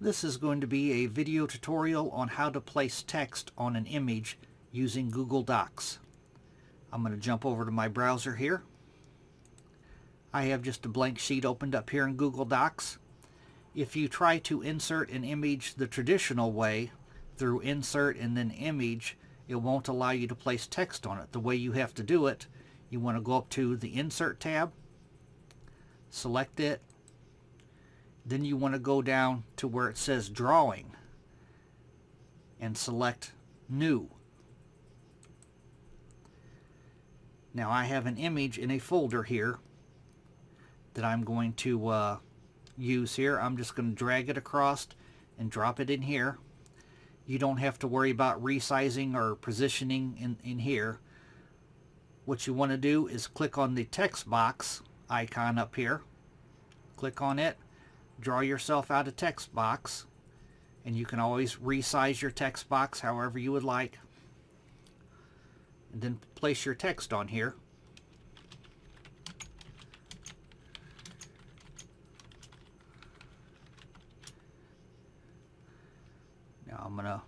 This is going to be a video tutorial on how to place text on an image using Google Docs. I'm going to jump over to my browser here. I have just a blank sheet opened up here in Google Docs. If you try to insert an image the traditional way, through Insert and then Image, it won't allow you to place text on it. The way you have to do it, you want to go up to the Insert tab, select it, then you want to go down to where it says Drawing and select New. Now I have an image in a folder here that I'm going to use here. I'm just going to drag it across and drop it in here. You don't have to worry about resizing or positioning in here. What you want to do is click on the text box icon up here. Click on it. Draw yourself out a text box, and you can always resize your text box however you would like, and then place your text on here. Now I'm gonna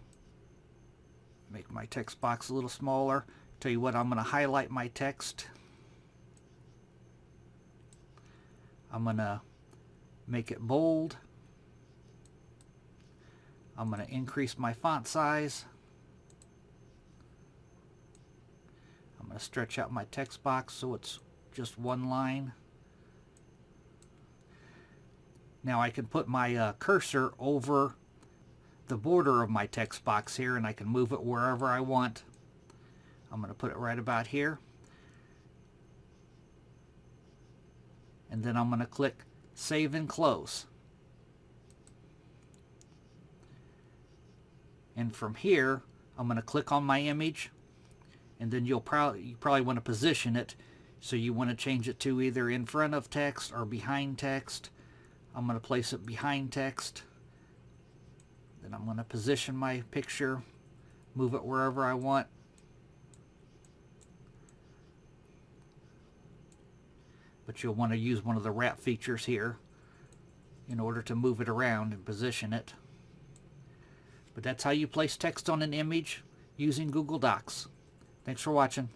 make my text box a little smaller. Tell you what, I'm gonna highlight my text. I'm gonna make it bold. I'm going to increase my font size. I'm going to stretch out my text box so it's just one line. Now I can put my cursor over the border of my text box here, and I can move it wherever I want. I'm going to put it right about here. And then I'm going to click Save and Close. And from here, I'm going to click on my image, and then you probably want to position it. So you want to change it to either in front of text or behind text. I'm going to place it behind text. Then I'm going to position my picture, move it wherever I want. But you'll want to use one of the wrap features here in order to move it around and position it. But that's how you place text on an image using Google Docs. Thanks for watching.